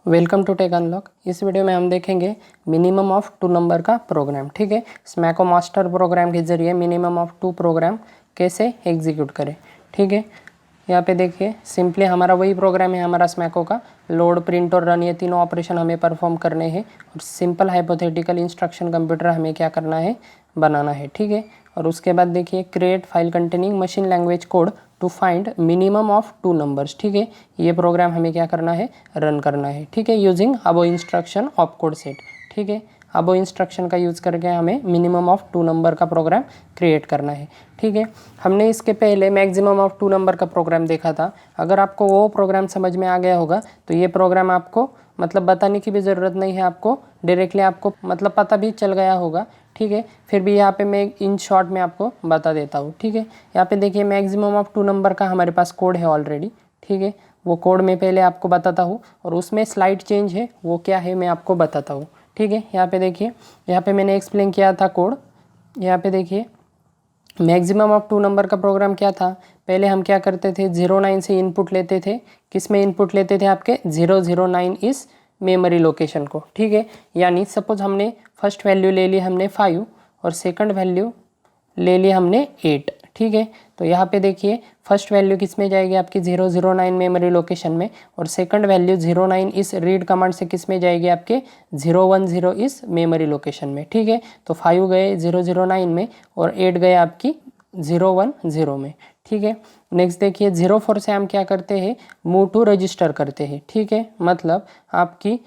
Welcome to Tech Unlock. इस video में हम देखेंगे मिनिमम ऑफ 2 नंबर का प्रोग्राम। ठीक है, स्मैको मास्टर प्रोग्राम के जरिए मिनिमम ऑफ 2 प्रोग्राम कैसे एग्जीक्यूट करें। ठीक है, यहाँ पे देखिए सिंपली हमारा वही प्रोग्राम है, हमारा स्मैको का लोड, प्रिंट और रन, ये तीनों ऑपरेशन हमें परफॉर्म करने हैं और सिंपल हाइपोथेटिकल इंस्ट्रक्शन कंप्यूटर हमें क्या करना है, बनाना है। ठीक है, और उसके बाद देखिए create file containing machine language code to find minimum of 2 numbers. ठीक है, ये प्रोग्राम हमें क्या करना है, रन करना है। ठीक है, using above instruction of code set. ठीक है, अबो इंस्ट्रक्शन का यूज़ करके हमें मिनिमम ऑफ 2 नंबर का प्रोग्राम क्रिएट करना है। ठीक है, हमने इसके पहले मैक्सिमम ऑफ 2 नंबर का प्रोग्राम देखा था। अगर आपको वो प्रोग्राम समझ में आ गया होगा तो ये प्रोग्राम आपको मतलब बताने की भी ज़रूरत नहीं है, आपको डायरेक्टली आपको मतलब पता भी चल गया होगा। ठीक है, फिर भी यहाँ पे मैं इन शॉर्ट में आपको बता देता हूँ। ठीक है, यहाँ पे देखिए मैक्सिमम ऑफ 2 नंबर का हमारे पास कोड है ऑलरेडी। ठीक है, वो कोड मैं पहले आपको बताता हूँ और उसमें स्लाइड चेंज है, वो क्या है मैं आपको बताता हूँ। ठीक है, यहाँ पे देखिए, यहाँ पे मैंने एक्सप्लेन किया था कोड। यहाँ पे देखिए मैक्सिमम ऑफ 2 नंबर का प्रोग्राम क्या था, पहले हम क्या करते थे, 09 से इनपुट लेते थे। किस में इनपुट लेते थे, आपके 009 इस मेमोरी लोकेशन को। ठीक है, यानी सपोज हमने फर्स्ट वैल्यू ले ली हमने 5 और सेकंड वैल्यू ले ली हमने 8। ठीक है, तो यहाँ पे देखिए फर्स्ट वैल्यू किस में जाएगी, आपकी 009 मेमोरी लोकेशन में, और सेकंड वैल्यू 09 इस रीड कमांड से किस में जाएगी, आपके 010 इस मेमोरी लोकेशन में। ठीक है, तो 5 गए 009 में और 8 गए आपकी 010 में। ठीक है, नेक्स्ट देखिए 04 से हम क्या करते हैं, मूव टू रजिस्टर करते हैं। ठीक है, मतलब आपकी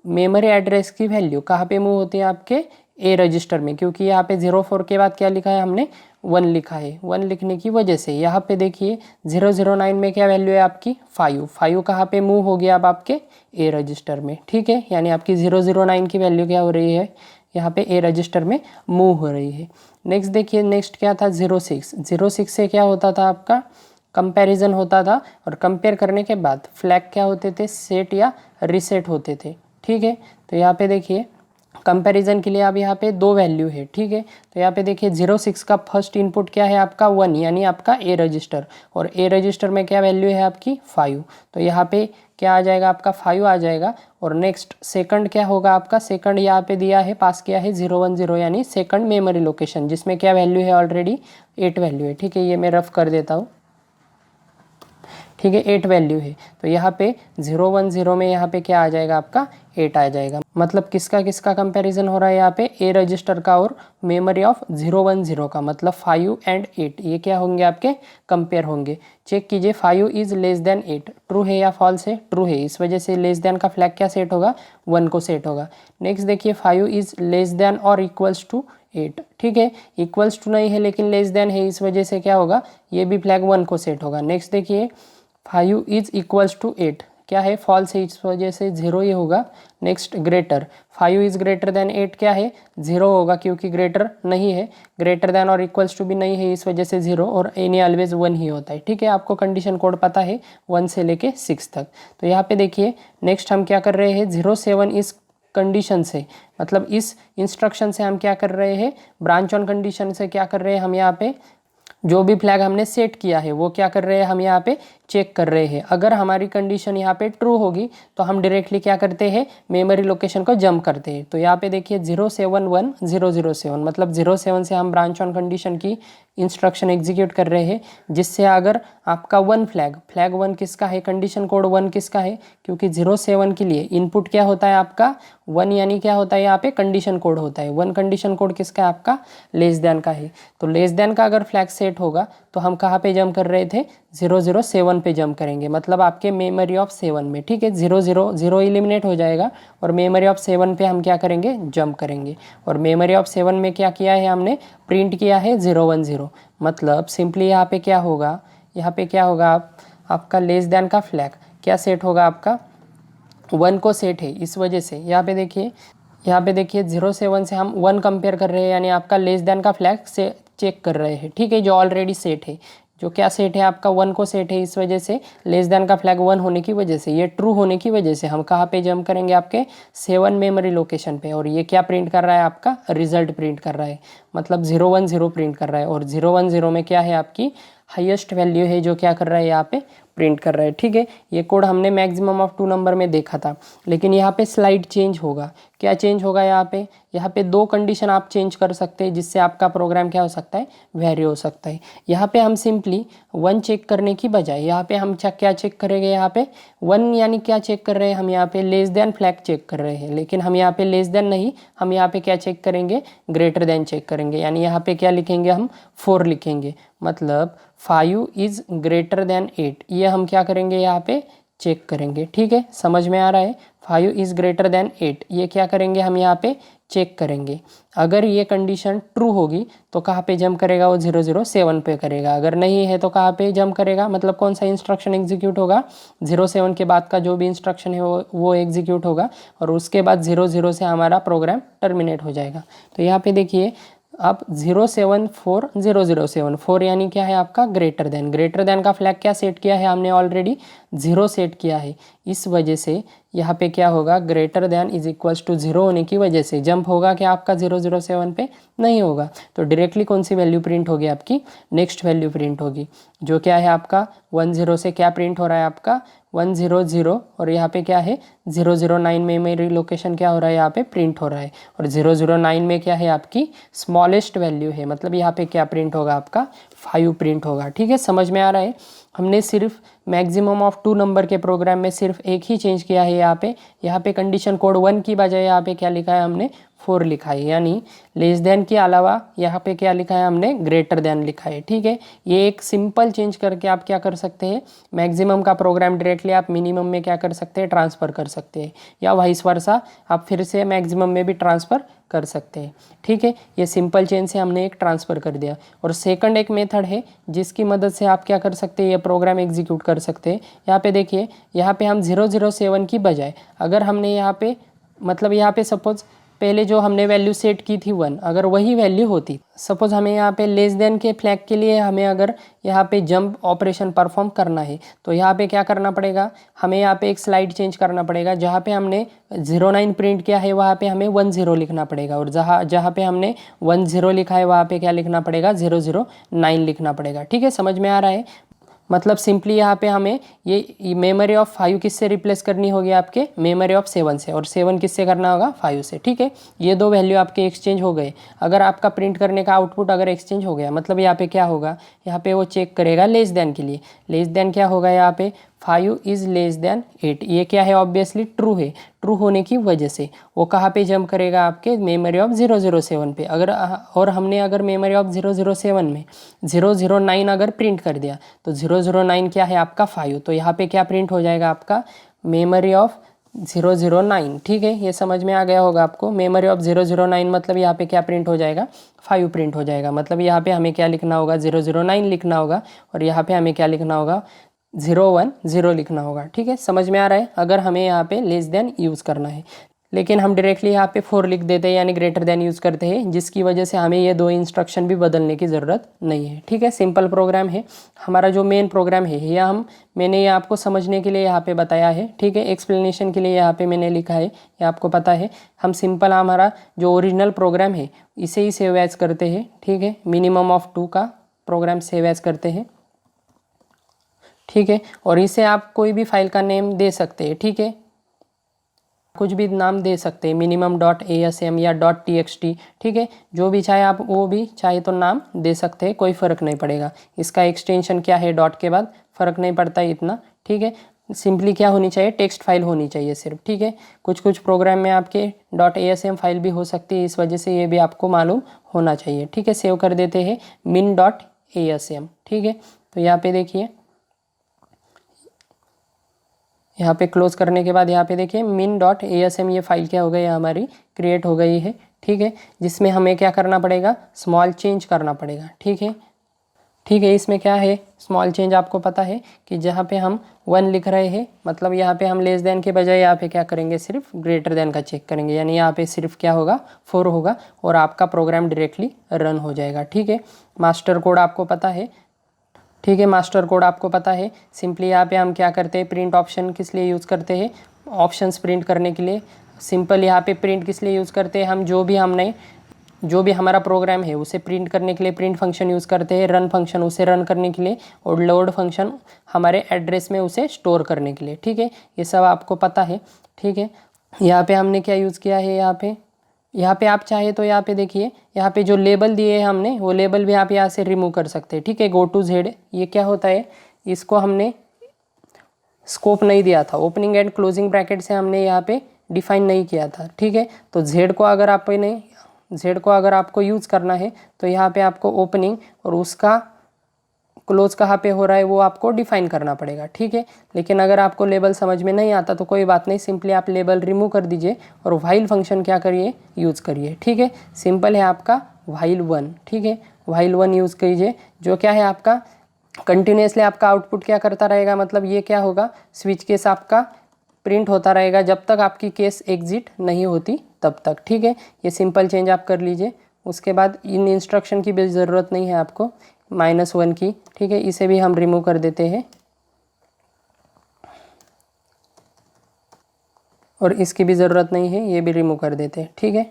मेमोरी एड्रेस की वैल्यू कहाँ पे मूव होती है, आपके ए रजिस्टर में, क्योंकि यहाँ पे 04 के बाद क्या लिखा है, हमने 1 लिखा है। 1 लिखने की वजह से यहाँ पे देखिए 009 में क्या वैल्यू है आपकी 5 कहाँ पे मूव हो गया अब आपके ए रजिस्टर में। ठीक है, यानी आपकी 009 की वैल्यू क्या हो रही है, यहाँ पे ए रजिस्टर में मूव हो रही है। नेक्स्ट देखिए, नेक्स्ट क्या था 06 से क्या होता था, आपका कंपैरिजन होता था और कंपेयर करने के बाद फ्लैग क्या होते थे, सेट या रीसेट होते थे। ठीक है, तो यहाँ पे देखिए कंपैरिजन के लिए अब यहाँ पे 2 वैल्यू है। ठीक है, तो यहाँ पे देखिए 06 का फर्स्ट इनपुट क्या है, आपका 1, यानी आपका ए रजिस्टर, और ए रजिस्टर में क्या वैल्यू है आपकी 5, तो यहाँ पे क्या आ जाएगा, आपका 5 आ जाएगा। और नेक्स्ट सेकंड क्या होगा, आपका सेकंड यहाँ पे दिया है, पास किया है 010, यानी सेकंड मेमोरी लोकेशन, जिसमें क्या वैल्यू है, ऑलरेडी 8 वैल्यू है। ठीक है, ये मैं रफ कर देता हूँ। ठीक है, 8 वैल्यू है, तो यहाँ पे 010 में यहाँ पे क्या आ जाएगा, आपका 8 आ जाएगा। मतलब किसका किसका कंपैरिजन हो रहा है यहाँ पे, ए रजिस्टर का और मेमोरी ऑफ 010 का, मतलब 5 एंड 8 ये क्या होंगे, आपके कंपेयर होंगे। चेक कीजिए 5 इज लेस देन 8, ट्रू है या फॉल्स है, ट्रू है, इस वजह से लेस देन का फ्लैग क्या सेट होगा, 1 को सेट होगा। नेक्स्ट देखिए 5 इज लेस देन और इक्वल्स टू 8। ठीक है, इक्वल्स टू नहीं है लेकिन लेस देन है, इस वजह से क्या होगा, ये भी फ्लैग 1 को सेट होगा। नेक्स्ट देखिए 5 इज इक्वल्स टू 8, क्या है, फॉल्स है, इस वजह से 0 ही होगा। Next greater, 5 is greater than 8 क्या है, 0 होगा, क्योंकि ग्रेटर नहीं है, ग्रेटर देन और इक्वल्स टू भी नहीं है, इस वजह से 0, और एनी ऑलवेज 1 ही होता है। ठीक है, आपको कंडीशन कोड पता है 1 से लेके 6 तक। तो यहाँ पे देखिए नेक्स्ट हम क्या कर रहे हैं, 07 इस कंडीशन से, मतलब इस इंस्ट्रक्शन से हम क्या कर रहे हैं, ब्रांच ऑन कंडीशन से क्या कर रहे हैं, हम यहाँ पे जो भी फ्लैग हमने सेट किया है वो क्या कर रहे हैं, हम यहाँ पे चेक कर रहे हैं। अगर हमारी कंडीशन यहाँ पे ट्रू होगी तो हम डायरेक्टली क्या करते हैं, मेमोरी लोकेशन को जंप करते हैं। तो यहाँ पे देखिए 071007, मतलब 07 से हम ब्रांच ऑन कंडीशन की इंस्ट्रक्शन एग्जीक्यूट कर रहे हैं, जिससे अगर आपका 1 फ्लैग 1 किसका है, कंडीशन कोड 1 किसका है, क्योंकि 07 के लिए इनपुट क्या होता है आपका 1, यानी क्या होता है यहाँ पे कंडीशन कोड होता है 1, कंडीशन कोड किसका है, आपका लेस देन का है। तो लेस देन का अगर फ्लैग सेट होगा तो हम कहाँ पे जंप कर रहे थे, 007 पे जंप करेंगे, मतलब आपके मेमोरी ऑफ 7 में। ठीक है, 000 एलिमिनेट हो जाएगा और मेमोरी ऑफ 7 पे हम क्या करेंगे, जंप करेंगे। और मेमोरी ऑफ 7 में क्या किया है, हमने प्रिंट किया है 010, मतलब सिंपली यहाँ पे क्या होगा, यहाँ पे क्या होगा, आपका लेस देन का फ्लैग क्या सेट होगा, आपका 1 को सेट है, इस वजह से यहाँ पे देखिए 07 से हम 1 कंपेयर कर रहे हैं, यानी आपका लेस देन का फ्लैग से चेक कर रहे हैं। ठीक है, जो ऑलरेडी सेट है, जो क्या सेट है, आपका 1 को सेट है, इस वजह से लेस देन का फ्लैग 1 होने की वजह से, ये ट्रू होने की वजह से हम कहाँ पे जंप करेंगे, आपके 7 मेमोरी लोकेशन पे। और ये क्या प्रिंट कर रहा है, आपका रिजल्ट प्रिंट कर रहा है, मतलब 010 प्रिंट कर रहा है। और 010 में क्या है, आपकी हाईएस्ट वैल्यू है जो क्या कर रहा है, यहाँ पे प्रिंट कर रहा है। ठीक है, ये कोड हमने मैक्सिमम ऑफ 2 नंबर में देखा था, लेकिन यहाँ पे स्लाइड चेंज होगा। क्या चेंज होगा यहाँ पे 2 कंडीशन आप चेंज कर सकते हैं, जिससे आपका प्रोग्राम क्या हो सकता है, वेरी हो सकता है। यहाँ पे हम सिंपली 1 चेक करने की बजाय यहाँ पे हम क्या चेक करेंगे, यहाँ पे 1 यानी क्या चेक कर रहे हैं हम, यहाँ पे लेस देन फ्लैग चेक कर रहे हैं, लेकिन हम यहाँ पे लेस देन नहीं, हम यहाँ पे क्या चेक करेंगे, ग्रेटर देन चेक करेंगे। यानी यहाँ पे क्या लिखेंगे हम, 4 लिखेंगे, मतलब 5 इज़ ग्रेटर देन 8, ये हम क्या करेंगे, यहाँ पे चेक करेंगे। ठीक है, समझ में आ रहा है, 5 इज़ ग्रेटर देन 8, ये क्या करेंगे हम यहाँ पे चेक करेंगे। अगर ये कंडीशन ट्रू होगी तो कहाँ पे जंप करेगा, वो 007 पे करेगा। अगर नहीं है तो कहाँ पे जंप करेगा, मतलब कौन सा इंस्ट्रक्शन एग्जीक्यूट होगा, 07 के बाद का जो भी इंस्ट्रक्शन है वो एग्जीक्यूट होगा, और उसके बाद 00 से हमारा प्रोग्राम टर्मिनेट हो जाएगा। तो यहाँ पे देखिए अब 074 4 यानी क्या है आपका, ग्रेटर देन का फ्लैग क्या सेट किया है हमने, ऑलरेडी 0 सेट किया है। इस वजह से यहाँ पे क्या होगा, greater than is equals to 0 होने की वजह से जंप होगा क्या आपका 007 पे, नहीं होगा। तो डायरेक्टली कौन सी वैल्यू प्रिंट होगी आपकी, नेक्स्ट वैल्यू प्रिंट होगी, जो क्या है आपका 10 से क्या प्रिंट हो रहा है आपका 100, और यहाँ पे क्या है 009 में मेरी लोकेशन क्या हो रहा है, यहाँ पे प्रिंट हो रहा है। और 009 में क्या है आपकी स्मॉलेस्ट वैल्यू है, मतलब यहाँ पे क्या प्रिंट होगा आपका 5 प्रिंट होगा। ठीक है, समझ में आ रहा है। हमने सिर्फ मैक्सिमम ऑफ 2 नंबर के प्रोग्राम में सिर्फ एक ही चेंज किया है। यहाँ पे कंडीशन कोड 1 की बजाय यहाँ पे क्या लिखा है हमने, 4 लिखा है, यानी लेस देन के अलावा यहाँ पे क्या लिखा है हमने, ग्रेटर देन लिखा है। ठीक है, ये एक सिंपल चेंज करके आप क्या कर सकते हैं, मैक्सिमम का प्रोग्राम डायरेक्टली आप मिनिमम में क्या कर सकते हैं, ट्रांसफ़र कर सकते हैं, या वाइस वर्सा आप फिर से मैक्सिमम में भी ट्रांसफ़र कर सकते हैं। ठीक है, ये सिंपल चेंज से हमने एक ट्रांसफ़र कर दिया। और सेकंड एक मेथड है जिसकी मदद से आप क्या कर सकते हैं, ये प्रोग्राम एग्जीक्यूट कर सकते हैं। यहाँ पे देखिए, यहाँ पे हम 007 की बजाय अगर हमने यहाँ पे मतलब यहाँ पे सपोज पहले जो हमने वैल्यू सेट की थी 1, अगर वही वैल्यू होती, सपोज हमें यहाँ पे लेस देन के फ्लैग के लिए हमें अगर यहाँ पे जंप ऑपरेशन परफॉर्म करना है, तो यहाँ पे क्या करना पड़ेगा, हमें यहाँ पे एक स्लाइड चेंज करना पड़ेगा। जहाँ पे हमने 09 प्रिंट किया है वहाँ पे हमें 10 लिखना पड़ेगा, और जहाँ पे हमने 10 लिखा है वहाँ पे क्या लिखना पड़ेगा, 009 लिखना पड़ेगा। ठीक है, समझ में आ रहा है। मतलब सिंपली यहाँ पे हमें ये मेमोरी ऑफ 5 किससे रिप्लेस करनी होगी, आपके मेमोरी ऑफ 7 से, और 7 किससे करना होगा, 5 से। ठीक है, ये 2 वैल्यू आपके एक्सचेंज हो गए। अगर आपका प्रिंट करने का आउटपुट अगर एक्सचेंज हो गया, मतलब यहाँ पे क्या होगा, यहाँ पे वो चेक करेगा लेस देन के लिए। लेस देन क्या होगा, यहाँ पे 5 इज़ लेस देन 8, ये क्या है, ऑब्वियसली ट्रू है। ट्रू होने की वजह से वो कहाँ पे जंप करेगा, आपके मेमोरी ऑफ 007 पे। अगर और हमने अगर मेमोरी ऑफ 007 में 009 अगर प्रिंट कर दिया, तो 009 क्या है आपका 5, तो यहाँ पे क्या प्रिंट हो जाएगा आपका मेमोरी ऑफ 009। ठीक है, ये समझ में आ गया होगा आपको। मेमोरी ऑफ 009 मतलब यहाँ पे क्या प्रिंट हो जाएगा, 5 प्रिंट हो जाएगा। मतलब यहाँ पे हमें क्या लिखना होगा, 009 लिखना होगा, और यहाँ पे हमें क्या लिखना होगा, 010 लिखना होगा। ठीक है, समझ में आ रहा है। अगर हमें यहाँ पे लेस देन यूज़ करना है, लेकिन हम डायरेक्टली यहाँ पे 4 लिख देते हैं, यानी ग्रेटर देन यूज़ करते हैं, जिसकी वजह से हमें ये 2 इंस्ट्रक्शन भी बदलने की ज़रूरत नहीं है। ठीक है, सिंपल प्रोग्राम है हमारा। जो मेन प्रोग्राम है यह मैंने ये आपको समझने के लिए यहाँ पे बताया है। ठीक है, एक्सप्लेनेशन के लिए यहाँ पे मैंने लिखा है, ये आपको पता है। हम सिंपल हमारा जो ओरिजिनल प्रोग्राम है इसे ही सेव एज करते हैं। ठीक है, मिनिमम ऑफ 2 का प्रोग्राम सेव एज करते हैं। ठीक है, और इसे आप कोई भी फाइल का नेम दे सकते हैं। ठीक है, कुछ भी नाम दे सकते हैं, minimum.asm या .txt। ठीक है, जो भी चाहे आप वो भी चाहे तो नाम दे सकते हैं, कोई फ़र्क नहीं पड़ेगा। इसका एक्सटेंशन क्या है, डॉट के बाद फ़र्क नहीं पड़ता है इतना। ठीक है, सिंपली क्या होनी चाहिए, टेक्स्ट फाइल होनी चाहिए सिर्फ। ठीक है, कुछ प्रोग्राम में आपके .asm फाइल भी हो सकती है, इस वजह से ये भी आपको मालूम होना चाहिए। ठीक है, सेव कर देते हैं min.asm। ठीक है, तो यहाँ पे देखिए, यहाँ पे क्लोज करने के बाद यहाँ पे देखिए min.asm ये फाइल क्या हो गई, हमारी क्रिएट हो गई है। ठीक है, जिसमें हमें क्या करना पड़ेगा, स्मॉल चेंज करना पड़ेगा। ठीक है, इसमें क्या है स्मॉल चेंज, आपको पता है कि जहाँ पे हम 1 लिख रहे हैं, मतलब यहाँ पे हम लेस देन के बजाय यहाँ पे क्या करेंगे, सिर्फ ग्रेटर देन का चेक करेंगे, यानी यहाँ पे सिर्फ क्या होगा, 4 होगा, और आपका प्रोग्राम डायरेक्टली रन हो जाएगा। ठीक है, मास्टर कोड आपको पता है। ठीक है, मास्टर कोड आपको पता है। सिंपली यहाँ पे हम क्या करते हैं, प्रिंट ऑप्शन किस लिए यूज़ करते हैं, ऑप्शंस प्रिंट करने के लिए। सिंपल यहाँ पे प्रिंट किस लिए यूज़ करते हैं, हम जो भी हमने जो भी हमारा प्रोग्राम है उसे प्रिंट करने के लिए प्रिंट फंक्शन यूज़ करते हैं, रन फंक्शन उसे रन करने के लिए, और लोड फंक्शन हमारे एड्रेस में उसे स्टोर करने के लिए। ठीक है, ये सब आपको पता है। ठीक है, यहाँ पे हमने क्या यूज़ किया है, यहाँ पे आप चाहे तो यहाँ पे देखिए, यहाँ पे जो लेबल दिए हैं हमने वो लेबल भी आप यहाँ से रिमूव कर सकते हैं। ठीक है, गो टू जेड, ये क्या होता है, इसको हमने स्कोप नहीं दिया था, ओपनिंग एंड क्लोजिंग ब्रैकेट से हमने यहाँ पे डिफाइन नहीं किया था। ठीक है, तो जेड को अगर आपको यूज़ करना है तो यहाँ पे आपको ओपनिंग और उसका क्लोज कहाँ पे हो रहा है वो आपको डिफाइन करना पड़ेगा। ठीक है, लेकिन अगर आपको लेबल समझ में नहीं आता तो कोई बात नहीं, सिंपली आप लेबल रिमूव कर दीजिए और व्हाइल फंक्शन क्या करिए, यूज़ करिए। ठीक है, सिंपल है आपका व्हाइल वन। ठीक है, व्हाइल वन यूज़ कीजिए, जो क्या है आपका कंटिन्यूसली आपका आउटपुट क्या करता रहेगा, मतलब ये क्या होगा, स्विच केस आपका प्रिंट होता रहेगा जब तक आपकी केस एग्जिट नहीं होती तब तक। ठीक है, ये सिंपल चेंज आप कर लीजिए। उसके बाद इन इंस्ट्रक्शन की भी ज़रूरत नहीं है आपको, -1 की। ठीक है, इसे भी हम रिमूव कर देते हैं और इसकी भी ज़रूरत नहीं है, ये भी रिमूव कर देते हैं। ठीक है,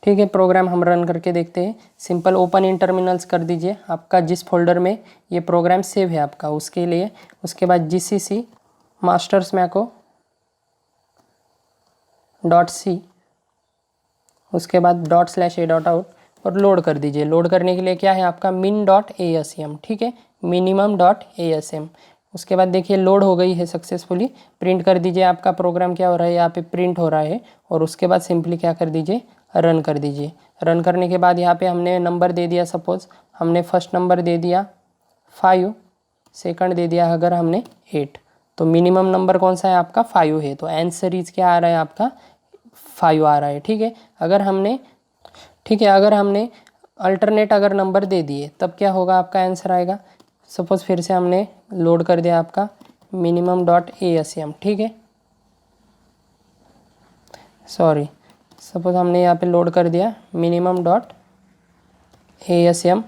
ठीक है, प्रोग्राम हम रन करके देखते हैं। सिंपल ओपन इन टर्मिनल्स कर दीजिए आपका जिस फोल्डर में ये प्रोग्राम सेव है आपका उसके लिए। उसके बाद GCC मास्टर स्मैको .c, उसके बाद ./a.out और लोड कर दीजिए। लोड करने के लिए क्या है आपका min.asm। ठीक है, minimum.asm। उसके बाद देखिए लोड हो गई है सक्सेसफुली। प्रिंट कर दीजिए, आपका प्रोग्राम क्या हो रहा है, यहाँ पे प्रिंट हो रहा है। और उसके बाद सिंपली क्या कर दीजिए, रन कर दीजिए। रन करने के बाद यहाँ पे हमने नंबर दे दिया, सपोज़ हमने फर्स्ट नंबर दे दिया 5, सेकंड दे दिया अगर हमने 8, तो मिनिमम नंबर कौन सा है आपका 5 है, तो आंसर इज क्या आ रहा है आपका 5 आ रहा है। ठीक है, अगर हमने अल्टरनेट अगर नंबर दे दिए तब क्या होगा, आपका आंसर आएगा। सपोज़ फिर से हमने लोड कर दिया आपका minimum.asm। ठीक है, सपोज़ हमने यहाँ पे लोड कर दिया minimum.asm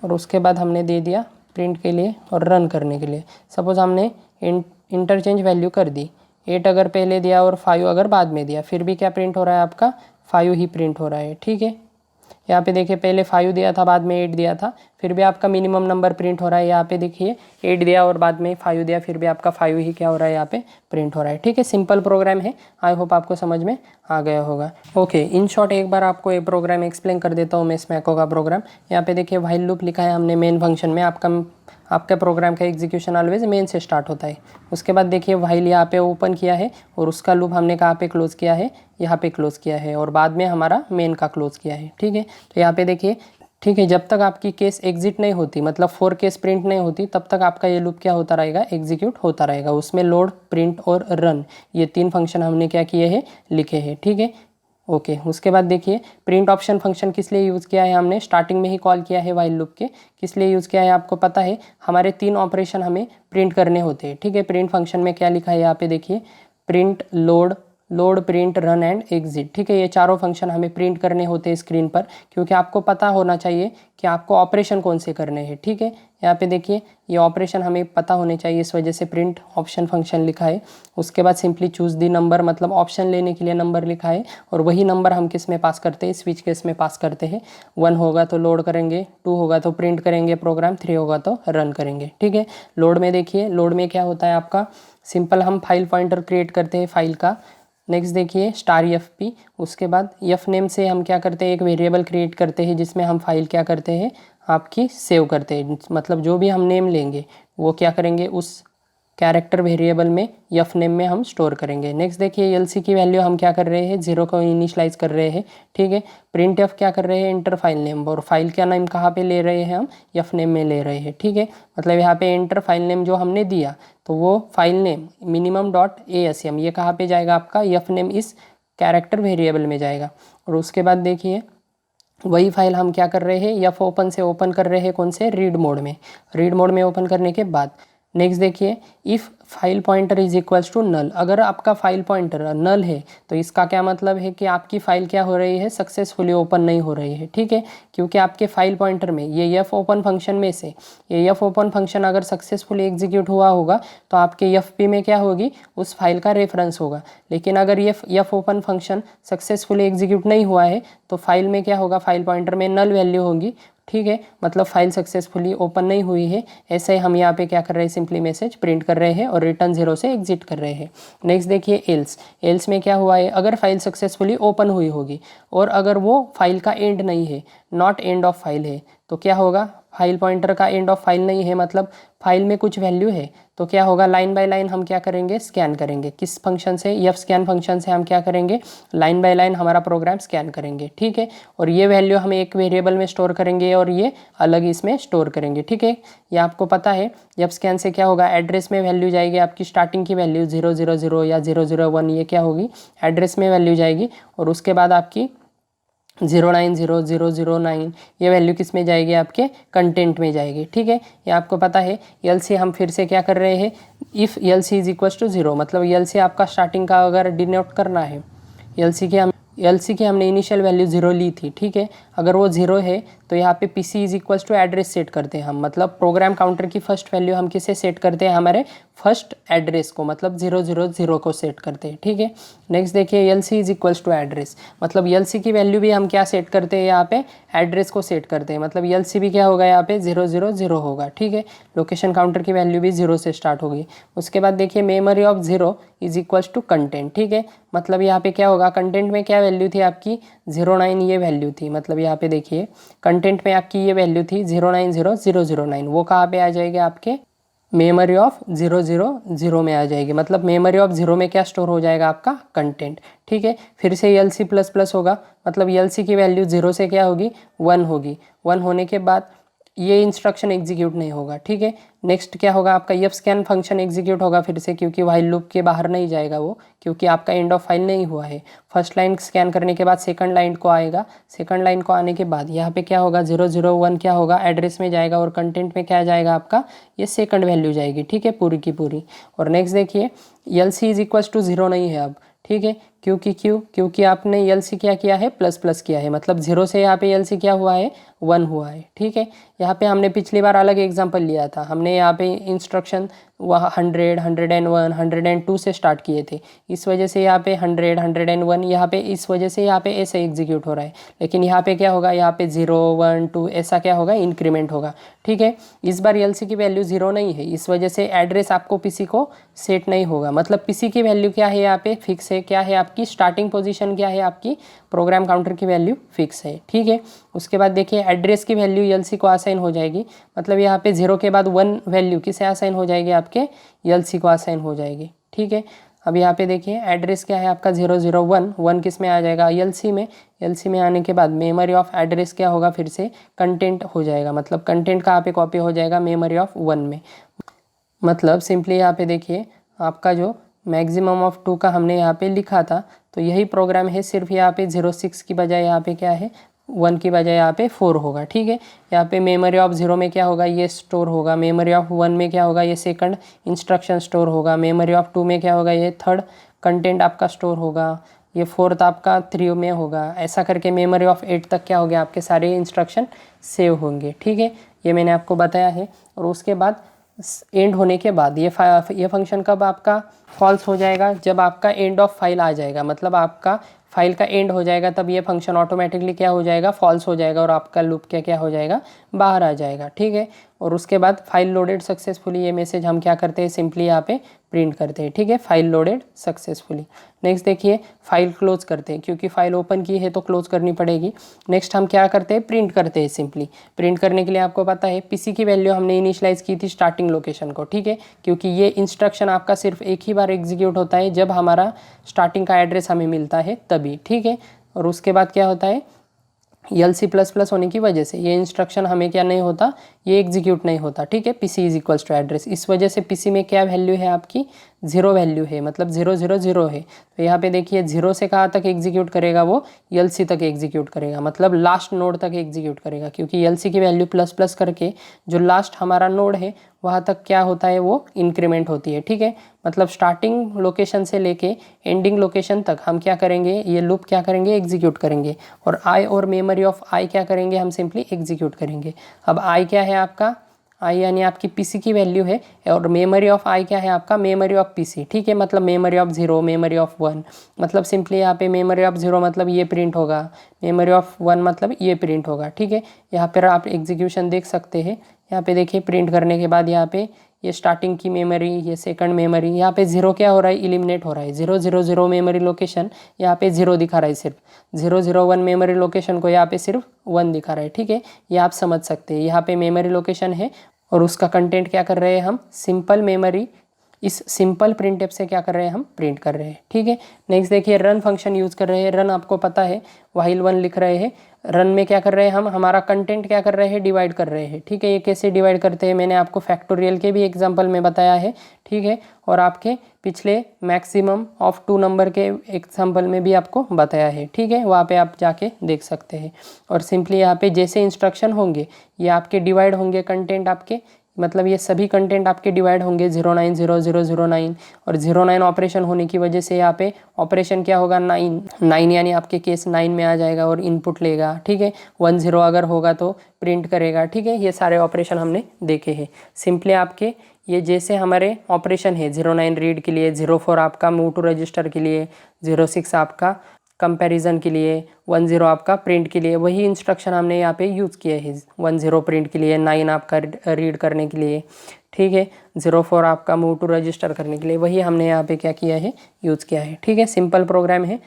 और उसके बाद हमने दे दिया प्रिंट के लिए और रन करने के लिए। सपोज़ हमने इंटरचेंज वैल्यू कर दी, 8 अगर पहले दिया और 5 अगर बाद में दिया, फिर भी क्या प्रिंट हो रहा है आपका 5 ही प्रिंट हो रहा है। ठीक है, यहाँ पे देखिए पहले 5 दिया था, बाद में 8 दिया था, फिर भी आपका मिनिमम नंबर प्रिंट हो रहा है। यहाँ पे देखिए 8 दिया और बाद में 5 दिया, फिर भी आपका 5 ही क्या हो रहा है, यहाँ पे प्रिंट हो रहा है। ठीक है, सिंपल प्रोग्राम है, आई होप आपको समझ में आ गया होगा। ओके, इन शॉर्ट एक बार आपको ये प्रोग्राम एक्सप्लेन कर देता हूँ मैं, स्मैको का प्रोग्राम। यहाँ पे देखिए व्हाइल लूप लिखा है हमने मेन फंक्शन में। आपका प्रोग्राम का एग्जीक्यूशन ऑलवेज मेन से स्टार्ट होता है। उसके बाद देखिए व्हाइल यहाँ पे ओपन किया है और उसका लूप हमने कहाँ पे क्लोज किया है, यहाँ पे क्लोज किया है, और बाद में हमारा मेन का क्लोज किया है। ठीक है, तो यहाँ पे देखिए, ठीक है, जब तक आपकी केस एग्जिट नहीं होती, मतलब 4 केस प्रिंट नहीं होती, तब तक आपका ये लूप क्या होता रहेगा, एग्जीक्यूट होता रहेगा। उसमें लोड, प्रिंट और रन, ये 3 फंक्शन हमने क्या किए हैं, लिखे हैं। ठीक है, ओके, उसके बाद देखिए प्रिंट ऑप्शन फंक्शन किस लिए यूज़ किया है, हमने स्टार्टिंग में ही कॉल किया है व्हाइल लूप के। किस लिए यूज़ किया है आपको पता है, हमारे 3 ऑपरेशन हमें प्रिंट करने होते हैं। ठीक है, प्रिंट फंक्शन में क्या लिखा है, यहाँ पे देखिए print, load, print, run and exit. ठीक है, ये चारों फंक्शन हमें प्रिंट करने होते हैं स्क्रीन पर, क्योंकि आपको पता होना चाहिए कि आपको ऑपरेशन कौन से करने हैं। ठीक है, यहाँ पे देखिए ये ऑपरेशन हमें पता होने चाहिए, इस वजह से प्रिंट ऑप्शन फंक्शन लिखा है। उसके बाद सिंपली चूज़ दी नंबर, मतलब ऑप्शन लेने के लिए नंबर लिखा है, और वही नंबर हम किस में पास करते हैं, स्विच केस में पास करते हैं। 1 होगा तो लोड करेंगे, 2 होगा तो प्रिंट करेंगे प्रोग्राम, 3 होगा तो रन करेंगे। ठीक है, लोड में देखिए, लोड में क्या होता है आपका, सिंपल हम फाइल पॉइंटर क्रिएट करते हैं फाइल का। नेक्स्ट देखिए *fp, उसके बाद f नेम से हम क्या करते हैं, एक वेरिएबल क्रिएट करते हैं जिसमें हम फाइल क्या करते हैं, आपकी सेव करते हैं। मतलब जो भी हम नेम लेंगे वो क्या करेंगे, उस कैरेक्टर वेरिएबल में f नेम में हम स्टोर करेंगे। नेक्स्ट देखिए lc की वैल्यू हम क्या कर रहे हैं, 0 को इनिशलाइज कर रहे हैं। ठीक है, प्रिंट f क्या कर रहे हैं, इंटर फाइल नेम, और फाइल का नेम कहाँ पे ले रहे हैं, हम f नेम में ले रहे हैं। ठीक है, मतलब यहाँ पे इंटर फाइल नेम जो हमने दिया, तो वो फाइल नेम minimum.asm, ये कहाँ पे जाएगा आपका, f नेम इस कैरेक्टर वेरिएबल में जाएगा। और उसके बाद देखिए वही फाइल हम क्या कर रहे हैं, f ओपन से ओपन कर रहे हैं, कौन से, रीड मोड में। रीड मोड में ओपन करने के बाद नेक्स्ट देखिए, if file pointer is equals to null, अगर आपका फाइल पॉइंटर नल है तो इसका क्या मतलब है कि आपकी फाइल क्या हो रही है, सक्सेसफुली ओपन नहीं हो रही है, ठीक है। क्योंकि आपके फाइल पॉइंटर में ये एफ ओपन फंक्शन में से ये एफ ओपन फंक्शन अगर सक्सेसफुली एग्जीक्यूट हुआ होगा तो आपके एफ पी में क्या होगी, उस फाइल का रेफरेंस होगा। लेकिन अगर ये F open function successfully execute नहीं हुआ है तो फाइल में क्या होगा, फाइल पॉइंटर में नल वैल्यू होगी, ठीक है। मतलब फाइल सक्सेसफुली ओपन नहीं हुई है, ऐसे ही हम यहाँ पे क्या कर रहे हैं, सिंपली मैसेज प्रिंट कर रहे हैं और रिटर्न 0 से एग्जिट कर रहे हैं। नेक्स्ट देखिए एल्स, एल्स में क्या हुआ है, अगर फाइल सक्सेसफुली ओपन हुई होगी और अगर वो फाइल का एंड नहीं है, नॉट एंड ऑफ फाइल है, तो क्या होगा, फाइल पॉइंटर का एंड ऑफ फाइल नहीं है, मतलब फाइल में कुछ वैल्यू है, तो क्या होगा, लाइन बाय लाइन हम क्या करेंगे, स्कैन करेंगे। किस फंक्शन से, एफ स्कैन फंक्शन से हम क्या करेंगे, लाइन बाय लाइन हमारा प्रोग्राम स्कैन करेंगे, ठीक है। और ये वैल्यू हम एक वेरिएबल में स्टोर करेंगे और ये अलग इसमें स्टोर करेंगे, ठीक है। ये आपको पता है, एफ स्कैन से क्या होगा, एड्रेस में वैल्यू जाएगी आपकी, स्टार्टिंग की वैल्यू 000 या 001, ये क्या होगी, एड्रेस में वैल्यू जाएगी। और उसके बाद आपकी 0900009 ये वैल्यू किस में जाएगी, आपके कंटेंट में जाएगी, ठीक है। ये आपको पता है। यल सी हम फिर से क्या कर रहे हैं, if L C is equals to 0, मतलब यल सी आपका स्टार्टिंग का अगर डिनोट करना है, यल सी की हमने इनिशियल वैल्यू 0 ली थी, ठीक है। अगर वो 0 है तो यहाँ पे P C is equals to address set करते हैं हम, मतलब प्रोग्राम काउंटर की फर्स्ट वैल्यू हम किसे सेट करते हैं, हमारे फर्स्ट एड्रेस को, मतलब 000 को सेट करते हैं, ठीक है। नेक्स्ट देखिए, यल C is equals to address, मतलब यल सी की वैल्यू भी हम क्या सेट करते हैं, यहाँ पे एड्रेस को सेट करते हैं, मतलब यल सी भी क्या होगा, यहाँ पे 000 होगा, ठीक है। लोकेशन काउंटर की वैल्यू भी 0 से स्टार्ट होगी। उसके बाद देखिए, memory of 0 is equals to content, ठीक है। मतलब यहाँ पे क्या होगा, कंटेंट में क्या वैल्यू थी आपकी, 09 ये वैल्यू थी, मतलब यहाँ पे देखिए कंटेंट में आपकी ये वैल्यू थी 090009, वो कहाँ पे आ जाएगी, आपके मेमोरी ऑफ 000 में आ जाएगी। मतलब मेमोरी ऑफ 0 में क्या स्टोर हो जाएगा, आपका कंटेंट, ठीक है। फिर से यल सी प्लस प्लस होगा, मतलब यल सी की वैल्यू 0 से क्या होगी, 1 होगी। 1 होने के बाद ये इंस्ट्रक्शन एग्जीक्यूट नहीं होगा, ठीक है। नेक्स्ट क्या होगा, आपका एफ स्कैन फंक्शन एग्जीक्यूट होगा फिर से, क्योंकि व्हाइल लूप के बाहर नहीं जाएगा वो, क्योंकि आपका एंड ऑफ फाइल नहीं हुआ है। फर्स्ट लाइन स्कैन करने के बाद सेकंड लाइन को आएगा, सेकंड लाइन को आने के बाद यहाँ पे क्या होगा, 001 क्या होगा, एड्रेस में जाएगा और कंटेंट में क्या जाएगा, आपका ये सेकंड वैल्यू जाएगी, ठीक है, पूरी की पूरी। और नेक्स्ट देखिए, यल सी इज इक्वल्स टू 0 नहीं है अब, ठीक है। क्योंकि आपने यल सी क्या किया है, प्लस प्लस किया है, मतलब 0 से यहाँ पे यल सी क्या हुआ है, 1 हुआ है, ठीक है। यहाँ पे हमने पिछली बार अलग एग्जांपल लिया था, हमने यहाँ पे इंस्ट्रक्शन वह 100, 101, 102 से स्टार्ट किए थे, इस वजह से यहाँ पे 100, 101 यहाँ पे, इस वजह से यहाँ पे ऐसे एग्जीक्यूट हो रहा है। लेकिन यहाँ पे क्या होगा, यहाँ पे 0, 1, 2 ऐसा क्या होगा, इंक्रीमेंट होगा, ठीक है। इस बार यल सी की वैल्यू 0 नहीं है, इस वजह से एड्रेस आपको पीसी को सेट नहीं होगा, मतलब पीसी की वैल्यू क्या है, यहाँ पे फिक्स है, क्या है आपकी स्टार्टिंग पोजीशन, क्या है आपकी प्रोग्राम काउंटर की वैल्यू फिक्स है, ठीक है। उसके बाद देखिए, एड्रेस की वैल्यू यल सी को असाइन हो जाएगी, मतलब यहाँ पे 0 के बाद 1 वैल्यू किसे असाइन हो जाएगी, आपके यल सी को असाइन हो जाएगी, ठीक है। अब यहाँ पे देखिए, एड्रेस क्या है आपका 001, 1 किस में आ जाएगा, यल सी में। यल सी में आने के बाद मेमोरी ऑफ एड्रेस क्या होगा, फिर से कंटेंट हो जाएगा, मतलब कंटेंट कहाँ पे कॉपी हो जाएगा, मेमोरी ऑफ 1 में। मतलब सिंपली यहाँ पे देखिए, आपका जो मैक्सिमम ऑफ 2 का हमने यहाँ पे लिखा था, तो यही प्रोग्राम है, सिर्फ यहाँ पे 06 की बजाय यहाँ पे क्या है, 1 की बजाय यहाँ पे 4 होगा, ठीक है। यहाँ पे मेमोरी ऑफ 0 में क्या होगा, ये स्टोर होगा, मेमोरी ऑफ 1 में क्या होगा, ये सेकंड इंस्ट्रक्शन स्टोर होगा, मेमोरी ऑफ 2 में क्या होगा, ये थर्ड कंटेंट आपका स्टोर होगा, ये फोर्थ आपका 3 में होगा, ऐसा करके मेमोरी ऑफ 8 तक क्या हो गया, आपके सारे इंस्ट्रक्शन सेव होंगे, ठीक है। ये मैंने आपको बताया है। और उसके बाद एंड होने के बाद ये फंक्शन कब आपका फॉल्स हो जाएगा, जब आपका एंड ऑफ फाइल आ जाएगा, मतलब आपका फाइल का एंड हो जाएगा, तब ये फंक्शन ऑटोमेटिकली क्या हो जाएगा, फॉल्स हो जाएगा और आपका लूप क्या हो जाएगा, बाहर आ जाएगा, ठीक है। और उसके बाद फाइल लोडेड सक्सेसफुली, ये मैसेज हम क्या करते हैं, सिंपली यहाँ पे प्रिंट करते हैं, ठीक है, फाइल लोडेड सक्सेसफुली। नेक्स्ट देखिए, फाइल क्लोज करते हैं, क्योंकि फाइल ओपन की है तो क्लोज करनी पड़ेगी। नेक्स्ट हम क्या करते हैं, प्रिंट करते हैं। सिंपली प्रिंट करने के लिए आपको पता है, पीसी की वैल्यू हमने इनिशियलाइज की थी स्टार्टिंग लोकेशन को, ठीक है, क्योंकि ये इंस्ट्रक्शन आपका सिर्फ एक ही बार एग्जीक्यूट होता है जब हमारा स्टार्टिंग का एड्रेस हमें मिलता है तभी, ठीक है। और उसके बाद क्या होता है, यल सी प्लस प्लस होने की वजह से ये इंस्ट्रक्शन हमें क्या नहीं होता, ये एग्जीक्यूट नहीं होता, ठीक है। PC is equals to address, इस वजह से पीसी में क्या वैल्यू है आपकी, 0 वैल्यू है, मतलब 0 0 0 है। तो यहाँ पे देखिए 0 से कहाँ तक एग्जीक्यूट करेगा, वो एलसी तक एग्जीक्यूट करेगा, मतलब लास्ट नोड तक एग्जीक्यूट करेगा, क्योंकि एलसी की वैल्यू प्लस प्लस करके जो लास्ट हमारा नोड है वहाँ तक क्या होता है, वो इंक्रीमेंट होती है, ठीक है। मतलब स्टार्टिंग लोकेशन से लेके एंडिंग लोकेशन तक हम क्या करेंगे, ये लूप क्या करेंगे, एग्जीक्यूट करेंगे। और आई और मेमोरी ऑफ आई क्या करेंगे, हम सिंपली एग्जीक्यूट करेंगे। अब आई क्या है आपका, आई यानी आपकी पीसी की वैल्यू है, और मेमोरी ऑफ आई क्या है आपका, मेमोरी ऑफ पीसी, ठीक है। मतलब मेमोरी ऑफ 0, मेमोरी ऑफ 1, मतलब सिंपली यहाँ पे मेमोरी ऑफ 0 मतलब ये प्रिंट होगा, मेमोरी ऑफ 1 मतलब ये प्रिंट होगा, ठीक है। यहाँ पर आप एग्जीक्यूशन देख सकते हैं, यहाँ पे देखिए प्रिंट करने के बाद यहाँ पे ये स्टार्टिंग की मेमोरी, ये सेकंड मेमोरी, यहाँ पे 0 क्या हो रहा है, इलिमिनेट हो रहा है। 0 0 0 मेमोरी लोकेशन यहाँ पे 0 दिखा रहा है सिर्फ, 0 0 1 मेमोरी लोकेशन को यहाँ पे सिर्फ 1 दिखा रहा है, ठीक है। ये आप समझ सकते हैं, यहाँ पे मेमोरी लोकेशन है और उसका कंटेंट क्या कर रहे हैं हम, सिंपल मेमोरी, इस सिंपल प्रिंटफ से क्या कर रहे हैं, हम प्रिंट कर रहे हैं, ठीक है। नेक्स्ट देखिए रन फंक्शन यूज़ कर रहे हैं। रन आपको पता है, व्हाइल 1 लिख रहे हैं। रन में क्या कर रहे हैं हम, हमारा कंटेंट क्या कर रहे हैं, डिवाइड कर रहे हैं, ठीक है। ये कैसे डिवाइड करते हैं, मैंने आपको फैक्टोरियल के भी एग्जांपल में बताया है, ठीक है। और आपके पिछले मैक्सिमम ऑफ 2 नंबर के एग्जांपल में भी आपको बताया है, ठीक है। वहाँ पे आप जाके देख सकते हैं। और सिंपली यहाँ पे जैसे इंस्ट्रक्शन होंगे ये आपके डिवाइड होंगे, कंटेंट आपके, मतलब ये सभी कंटेंट आपके डिवाइड होंगे 090009, और 09 ऑपरेशन होने की वजह से यहाँ पे ऑपरेशन क्या होगा, 9 यानी आपके केस 9 में आ जाएगा और इनपुट लेगा, ठीक है। 10 अगर होगा तो प्रिंट करेगा, ठीक है। ये सारे ऑपरेशन हमने देखे हैं। सिंपली आपके ये जैसे हमारे ऑपरेशन है, 09 रीड के लिए, 04 आपका मूव टू रजिस्टर के लिए, 06 आपका कंपैरिजन के लिए, 10 आपका प्रिंट के लिए, वही इंस्ट्रक्शन हमने यहाँ पे यूज़ किए हैं। 10 प्रिंट के लिए, 9 आपका रीड करने के लिए, ठीक है। 04 आपका मूव टू रजिस्टर करने के लिए, वही हमने यहाँ पे क्या किया है, यूज़ किया है, ठीक है। सिंपल प्रोग्राम है।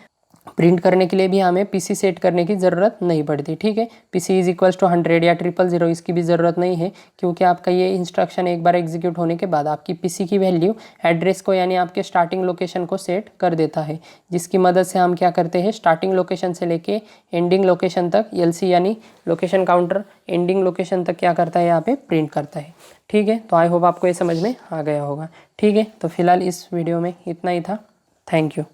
प्रिंट करने के लिए भी हमें पीसी सेट करने की ज़रूरत नहीं पड़ती, ठीक है। पीसी इज इक्वल्स टू 100 या 000 इसकी भी ज़रूरत नहीं है, क्योंकि आपका ये इंस्ट्रक्शन एक बार एग्जीक्यूट होने के बाद आपकी पीसी की वैल्यू एड्रेस को यानी आपके स्टार्टिंग लोकेशन को सेट कर देता है, जिसकी मदद से हम क्या करते हैं, स्टार्टिंग लोकेशन से लेके एंडिंग लोकेशन तक एलसी यानी लोकेशन काउंटर एंडिंग लोकेशन तक क्या करता है, यहाँ पे प्रिंट करता है, ठीक है। तो आई होप आपको ये समझ में आ गया होगा, ठीक है। तो फिलहाल इस वीडियो में इतना ही था। Thank you.